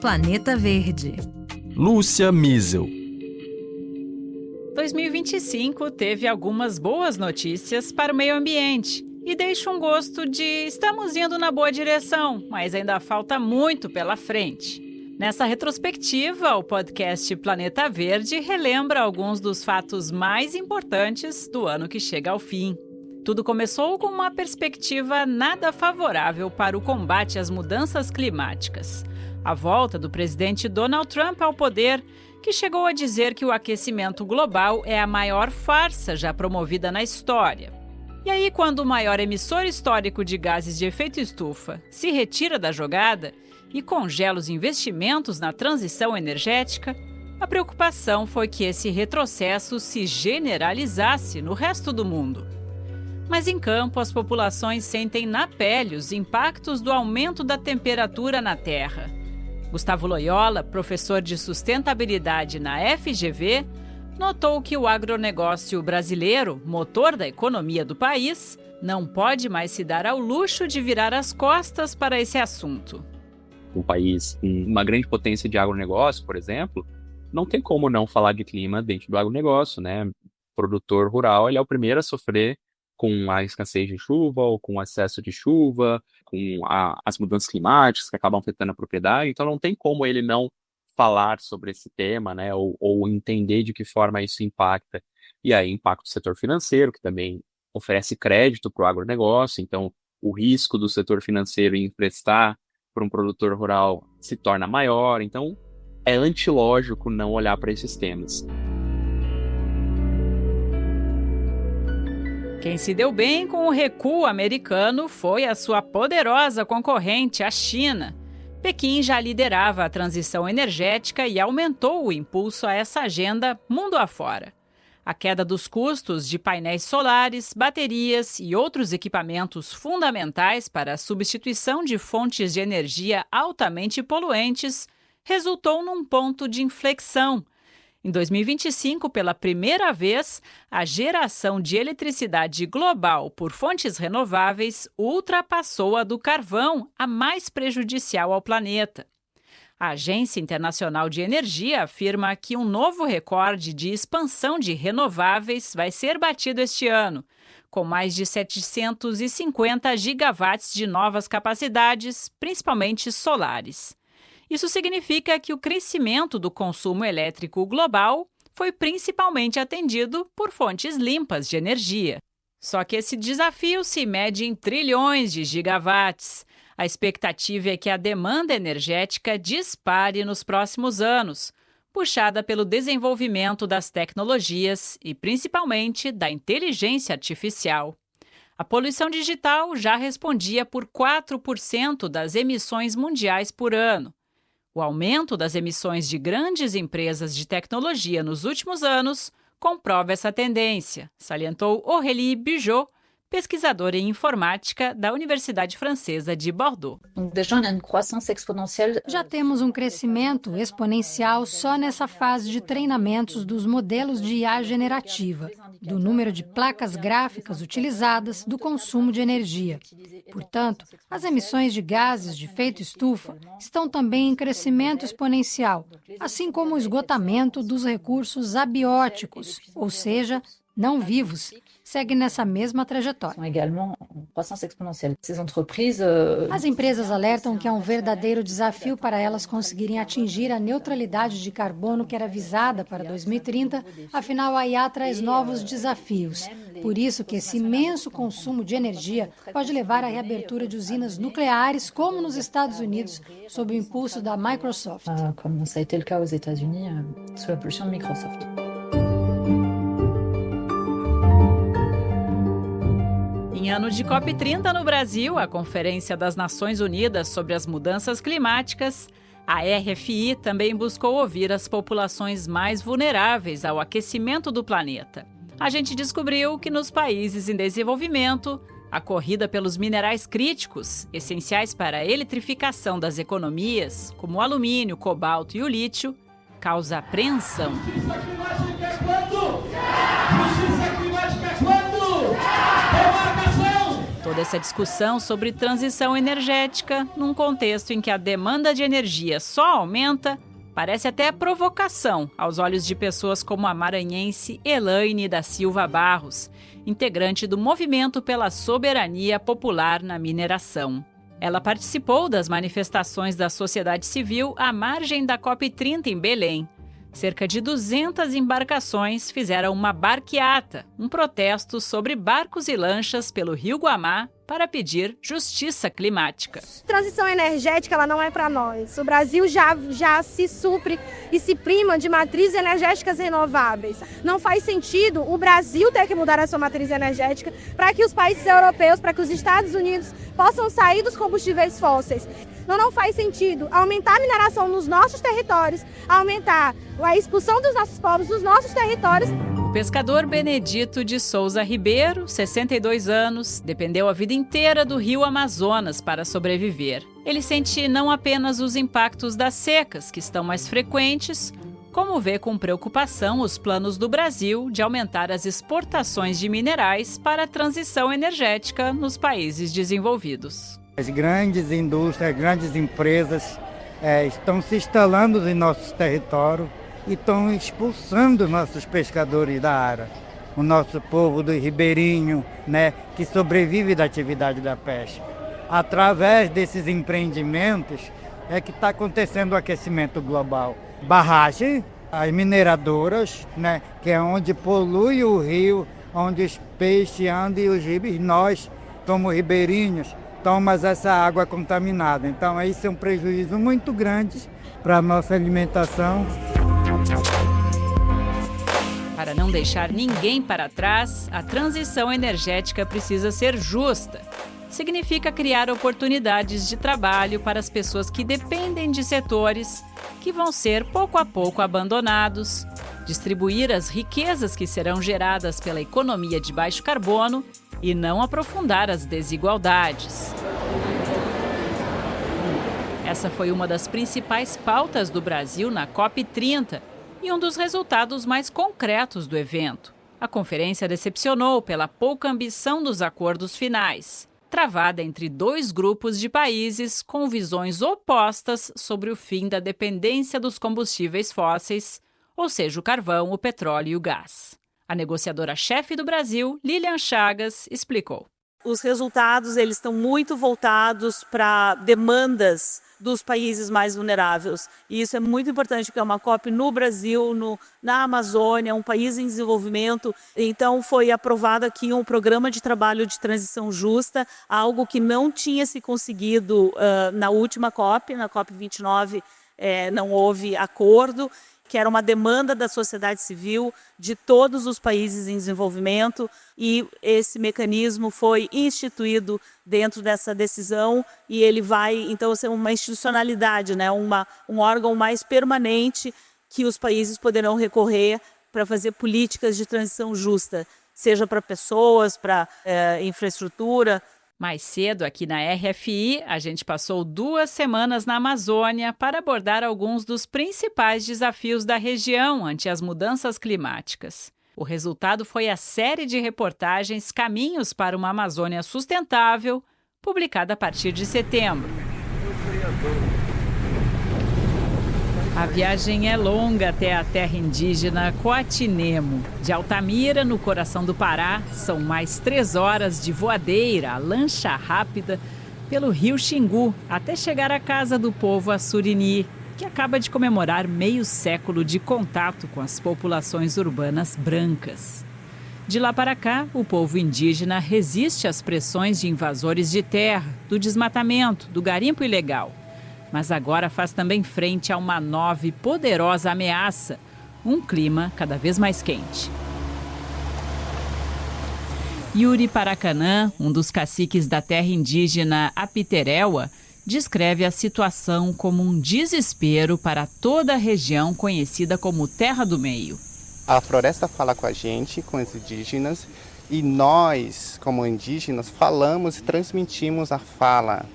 Planeta Verde. Lúcia Miesel. 2025 teve algumas boas notícias para o meio ambiente e deixa um gosto de estamos indo na boa direção, mas ainda falta muito pela frente. Nessa retrospectiva, o podcast Planeta Verde relembra alguns dos fatos mais importantes do ano que chega ao fim. Tudo começou com uma perspectiva nada favorável para o combate às mudanças climáticas. A volta do presidente Donald Trump ao poder, que chegou a dizer que o aquecimento global é a maior farsa já promovida na história. E aí, quando o maior emissor histórico de gases de efeito estufa se retira da jogada e congela os investimentos na transição energética, a preocupação foi que esse retrocesso se generalizasse no resto do mundo. Mas em campo, as populações sentem na pele os impactos do aumento da temperatura na Terra. Gustavo Loyola, professor de sustentabilidade na FGV, notou que o agronegócio brasileiro, motor da economia do país, não pode mais se dar ao luxo de virar as costas para esse assunto. Um país com uma grande potência de agronegócio, por exemplo, não tem como não falar de clima dentro do agronegócio, né? O produtor rural, ele é o primeiro a sofrer com a escassez de chuva ou com o excesso de chuva, com as mudanças climáticas que acabam afetando a propriedade. Então, não tem como ele não falar sobre esse tema, né, ou entender de que forma isso impacta. E aí, impacta o setor financeiro, que também oferece crédito para o agronegócio. Então, o risco do setor financeiro em emprestar para um produtor rural se torna maior. Então, é antilógico não olhar para esses temas. Quem se deu bem com o recuo americano foi a sua poderosa concorrente, a China. Pequim já liderava a transição energética e aumentou o impulso a essa agenda mundo afora. A queda dos custos de painéis solares, baterias e outros equipamentos fundamentais para a substituição de fontes de energia altamente poluentes resultou num ponto de inflexão. Em 2025, pela primeira vez, a geração de eletricidade global por fontes renováveis ultrapassou a do carvão, a mais prejudicial ao planeta. A Agência Internacional de Energia afirma que um novo recorde de expansão de renováveis vai ser batido este ano, com mais de 750 gigawatts de novas capacidades, principalmente solares. Isso significa que o crescimento do consumo elétrico global foi principalmente atendido por fontes limpas de energia. Só que esse desafio se mede em trilhões de gigawatts. A expectativa é que a demanda energética dispare nos próximos anos, puxada pelo desenvolvimento das tecnologias e principalmente da inteligência artificial. A poluição digital já respondia por 4% das emissões mundiais por ano. O aumento das emissões de grandes empresas de tecnologia nos últimos anos comprova essa tendência, salientou Aurélie Bugeaud, pesquisadora em informática da Universidade Francesa de Bordeaux. Já temos um crescimento exponencial só nessa fase de treinamentos dos modelos de IA generativa, do número de placas gráficas utilizadas, do consumo de energia. Portanto, as emissões de gases de efeito estufa estão também em crescimento exponencial, assim como o esgotamento dos recursos abióticos, ou seja, não vivos, segue nessa mesma trajetória. As empresas alertam que é um verdadeiro desafio para elas conseguirem atingir a neutralidade de carbono que era visada para 2030, afinal a IA traz novos desafios. Por isso que esse imenso consumo de energia pode levar à reabertura de usinas nucleares, como nos Estados Unidos, sob o impulso da Microsoft. Como ça a été le cas aux États-Unis, sous l'impulsion de Microsoft. Em ano de COP30 no Brasil, a Conferência das Nações Unidas sobre as Mudanças Climáticas, a RFI também buscou ouvir as populações mais vulneráveis ao aquecimento do planeta. A gente descobriu que nos países em desenvolvimento, a corrida pelos minerais críticos, essenciais para a eletrificação das economias, como o alumínio, o cobalto e o lítio, causa apreensão. Toda essa discussão sobre transição energética, num contexto em que a demanda de energia só aumenta, parece até provocação aos olhos de pessoas como a maranhense Elaine da Silva Barros, integrante do Movimento pela Soberania Popular na Mineração. Ela participou das manifestações da sociedade civil à margem da COP30 em Belém. Cerca de 200 embarcações fizeram uma barqueata, um protesto sobre barcos e lanchas pelo Rio Guamá para pedir justiça climática. Transição energética ela não é para nós. O Brasil já se supre e se prima de matrizes energéticas renováveis. Não faz sentido o Brasil ter que mudar a sua matriz energética para que os países europeus, para que os Estados Unidos possam sair dos combustíveis fósseis. Não faz sentido aumentar a mineração nos nossos territórios, aumentar a expulsão dos nossos povos dos nossos territórios. O pescador Benedito de Souza Ribeiro, 62 anos, dependeu a vida inteira do rio Amazonas para sobreviver. Ele sente não apenas os impactos das secas, que estão mais frequentes, como vê com preocupação os planos do Brasil de aumentar as exportações de minerais para a transição energética nos países desenvolvidos. As grandes indústrias, grandes empresas estão se instalando em nossos territórios e estão expulsando nossos pescadores da área. O nosso povo do ribeirinho, que sobrevive da atividade da pesca. Através desses empreendimentos é que está acontecendo o aquecimento global. Barragem, as mineradoras, que é onde polui o rio, onde os peixes andam e os ribeirinhos, nós, como ribeirinhos, tomamos essa água contaminada. Então, isso é um prejuízo muito grande para a nossa alimentação. Para não deixar ninguém para trás, a transição energética precisa ser justa. Significa criar oportunidades de trabalho para as pessoas que dependem de setores que vão ser pouco a pouco abandonados, distribuir as riquezas que serão geradas pela economia de baixo carbono e não aprofundar as desigualdades. Essa foi uma das principais pautas do Brasil na COP30 e um dos resultados mais concretos do evento. A conferência decepcionou pela pouca ambição dos acordos finais, travada entre dois grupos de países com visões opostas sobre o fim da dependência dos combustíveis fósseis, ou seja, o carvão, o petróleo e o gás. A negociadora-chefe do Brasil, Lilian Chagas, explicou. Os resultados eles estão muito voltados para demandas dos países mais vulneráveis. E isso é muito importante, porque é uma COP no Brasil, na Amazônia, um país em desenvolvimento. Então foi aprovado aqui um programa de trabalho de transição justa, algo que não tinha se conseguido na última COP, na COP 29 não houve acordo, que era uma demanda da sociedade civil de todos os países em desenvolvimento, e esse mecanismo foi instituído dentro dessa decisão e ele vai, então, ser uma institucionalidade, um órgão mais permanente que os países poderão recorrer para fazer políticas de transição justa, seja para pessoas, para infraestrutura. Mais cedo, aqui na RFI, a gente passou 2 semanas na Amazônia para abordar alguns dos principais desafios da região ante as mudanças climáticas. O resultado foi a série de reportagens Caminhos para uma Amazônia Sustentável, publicada a partir de setembro. A viagem é longa até a terra indígena Coatinemo. De Altamira, no coração do Pará, são mais 3 horas de voadeira, a lancha rápida, pelo rio Xingu, até chegar à casa do povo Assurini, que acaba de comemorar meio século de contato com as populações urbanas brancas. De lá para cá, o povo indígena resiste às pressões de invasores de terra, do desmatamento, do garimpo ilegal. Mas agora faz também frente a uma nova e poderosa ameaça, um clima cada vez mais quente. Yuri Paracanã, um dos caciques da terra indígena Apiteréua, descreve a situação como um desespero para toda a região conhecida como Terra do Meio. A floresta fala com a gente, com os indígenas, e nós, como indígenas, falamos e transmitimos a fala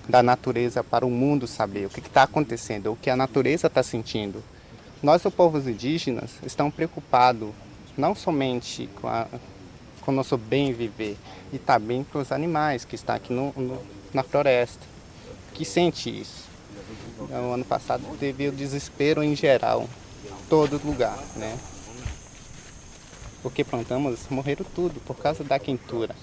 da natureza para o mundo saber o que está acontecendo, o que a natureza está sentindo. Nós, os povos indígenas, estamos preocupados não somente com com o nosso bem viver e também para os animais que estão aqui na floresta, que sente isso. Então, ano passado teve o desespero em geral, todo lugar, né? Porque plantamos, morreram tudo por causa da quentura.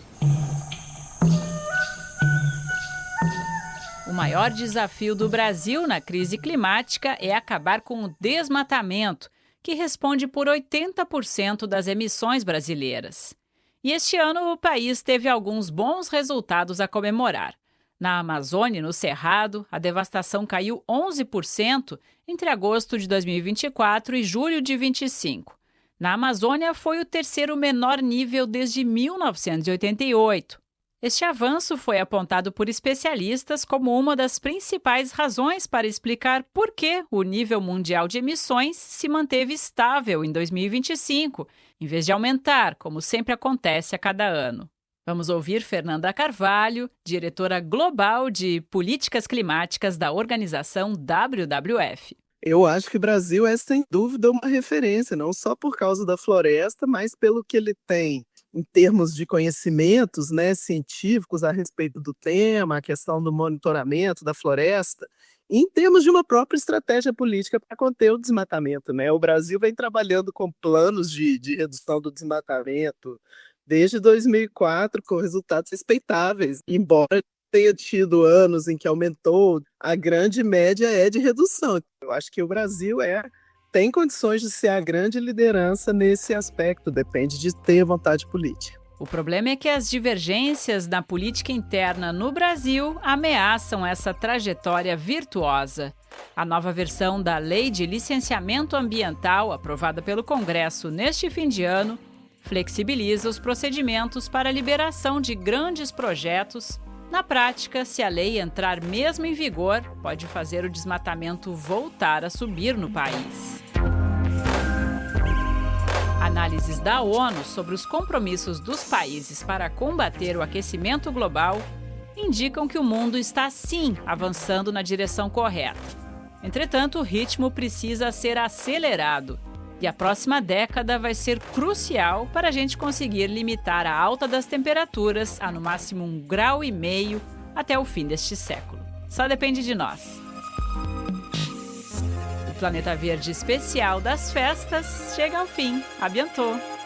O maior desafio do Brasil na crise climática é acabar com o desmatamento, que responde por 80% das emissões brasileiras. E este ano o país teve alguns bons resultados a comemorar. Na Amazônia e no Cerrado, a devastação caiu 11% entre agosto de 2024 e julho de 2025. Na Amazônia, foi o terceiro menor nível desde 1988. Este avanço foi apontado por especialistas como uma das principais razões para explicar por que o nível mundial de emissões se manteve estável em 2025, em vez de aumentar, como sempre acontece a cada ano. Vamos ouvir Fernanda Carvalho, diretora global de políticas climáticas da organização WWF. Eu acho que o Brasil é, sem dúvida, uma referência, não só por causa da floresta, mas pelo que ele tem em termos de conhecimentos, né, científicos a respeito do tema, a questão do monitoramento da floresta, e em termos de uma própria estratégia política para conter o desmatamento, né? O Brasil vem trabalhando com planos de redução do desmatamento desde 2004, com resultados respeitáveis, embora tenha tido anos em que aumentou, a grande média é de redução. Eu acho que o Brasil tem condições de ser a grande liderança nesse aspecto, depende de ter vontade política. O problema é que as divergências na política interna no Brasil ameaçam essa trajetória virtuosa. A nova versão da Lei de Licenciamento Ambiental, aprovada pelo Congresso neste fim de ano, flexibiliza os procedimentos para a liberação de grandes projetos. Na prática, se a lei entrar mesmo em vigor, pode fazer o desmatamento voltar a subir no país. Análises da ONU sobre os compromissos dos países para combater o aquecimento global indicam que o mundo está, sim, avançando na direção correta. Entretanto, o ritmo precisa ser acelerado. E a próxima década vai ser crucial para a gente conseguir limitar a alta das temperaturas a no máximo 1,5 grau até o fim deste século. Só depende de nós. O Planeta Verde especial das festas chega ao fim. A bientôt!